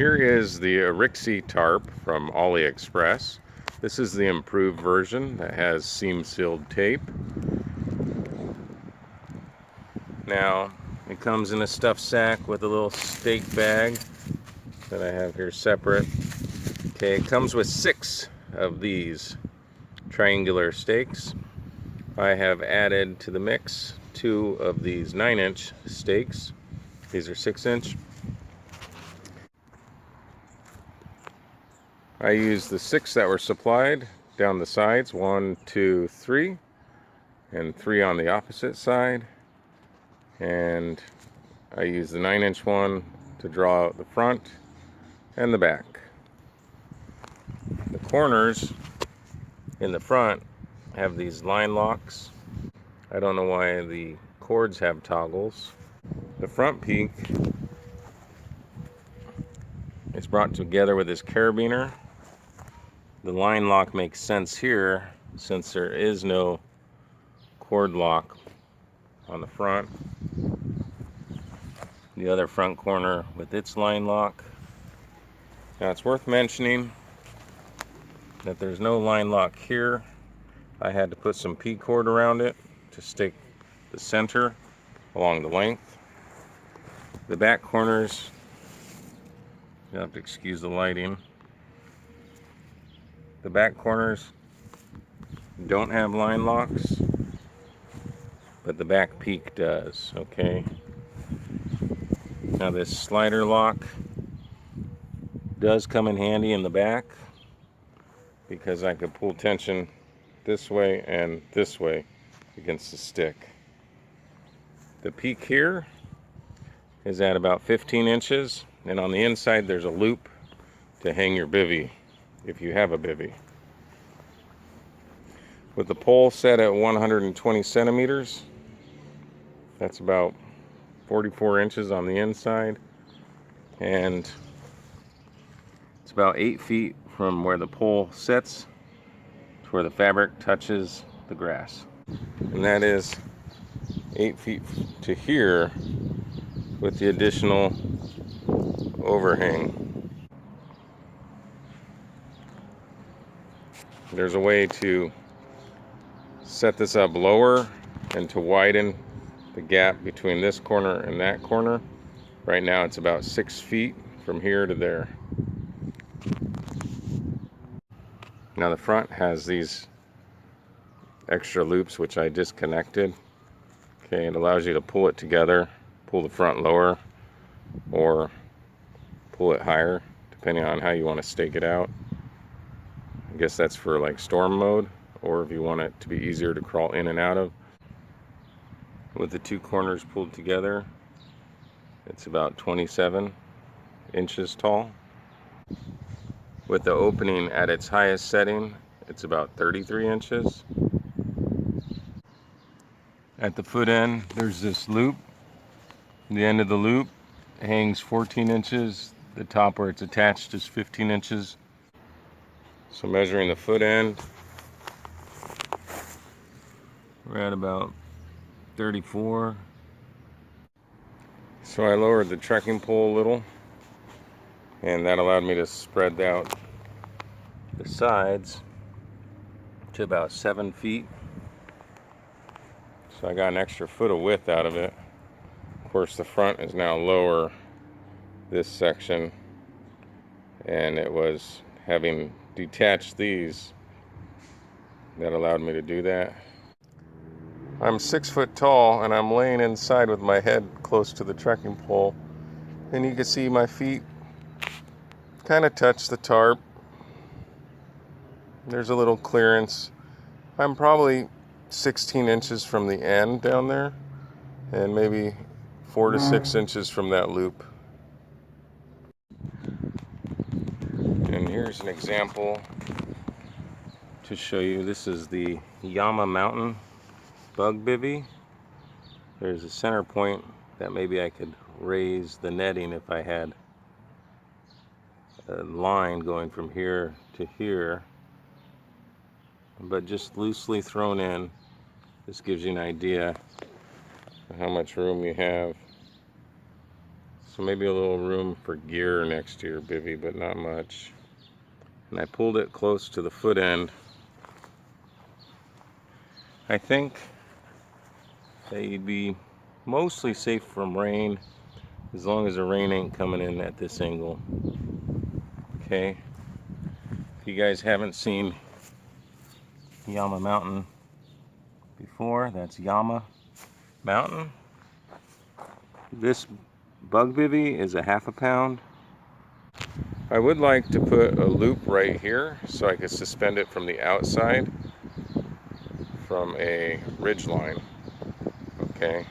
Here is the Aicxi tarp from AliExpress. This is the improved version that has seam-sealed tape. Now, it comes in a stuffed sack with a little stake bag that I have here separate. Okay, it comes with 6 of these triangular stakes. I have added to the mix 2 of these 9-inch stakes. These are 6-inch. I used the 6 that were supplied down the sides, 1, 2, 3, and 3 on the opposite side. And I used the 9-inch one to draw out the front and the back. The corners in the front have these line locks. I don't know why the cords have toggles. The front peak is brought together with this carabiner. The line lock makes sense here since there is no cord lock on the front. The other front corner with its line lock. Now it's worth mentioning that there's no line lock here. I had to put some P-cord around it to stick the center along the length. The back corners, you'll have to excuse the lighting. The back corners don't have line locks, but the back peak does, okay? Now this slider lock does come in handy in the back because I could pull tension this way and this way against the stick. The peak here is at about 15 inches, and on the inside there's a loop to hang your bivy if you have a bivy. With the pole set at 120 centimeters, that's about 44 inches on the inside, and it's about 8 feet from where the pole sits to where the fabric touches the grass. And that is 8 feet to here with the additional overhang. There's a way to set this up lower and to widen the gap between this corner and that corner. Right now it's about 6 feet from here to there. Now the front has these extra loops which I disconnected. Okay, it allows you to pull it together, pull the front lower or pull it higher depending on how you want to stake it out. I guess that's for like storm mode, or if you want it to be easier to crawl in and out of. With the 2 corners pulled together, it's about 27 inches tall. With the opening at its highest setting, it's about 33 inches. At the foot end, there's this loop. The end of the loop hangs 14 inches. The top where it's attached is 15 inches. So measuring the foot end, we're at about 34. So I lowered the trekking pole a little, and that allowed me to spread out the sides to about 7 feet. So I got an extra foot of width out of it. Of course, the front is now lower, this section, and it was having detached these that allowed me to do that. I'm 6 foot tall and I'm laying inside with my head close to the trekking pole, and you can see my feet kind of touch the tarp. There's a little clearance. I'm probably 16 inches from the end down there and maybe 4 to 6 inches from that loop. And here's an example to show you. This is the Yama mountain bug bivy. There's a center point that maybe I could raise the netting if I had a line going from here to here, but just loosely thrown in. This gives you an idea of how much room you have. So maybe a little room for gear next to your bivy, but not much. And I pulled it close to the foot end. I think that you'd be mostly safe from rain as long as the rain ain't coming in at this angle. Okay. If you guys haven't seen Yama Mountain before, that's Yama Mountain. This bug bivy is a ½ pound. I would like to put a loop right here so I could suspend it from the outside from a ridge line. Okay,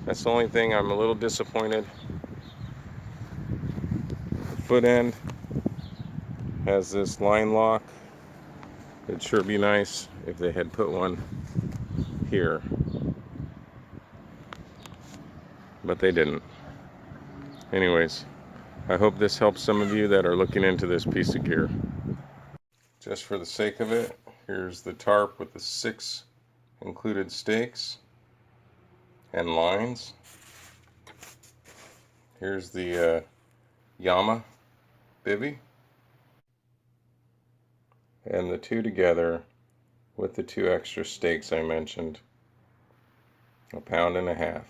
that's the only thing I'm a little disappointed. The foot end has this line lock. It'd sure be nice if they had put one here, but they didn't. Anyways, I hope this helps some of you that are looking into this piece of gear. Just for the sake of it, here's the tarp with the 6 included stakes and lines. Here's the Yama bivy, and the two together with the 2 extra stakes I mentioned, £1.5 pounds.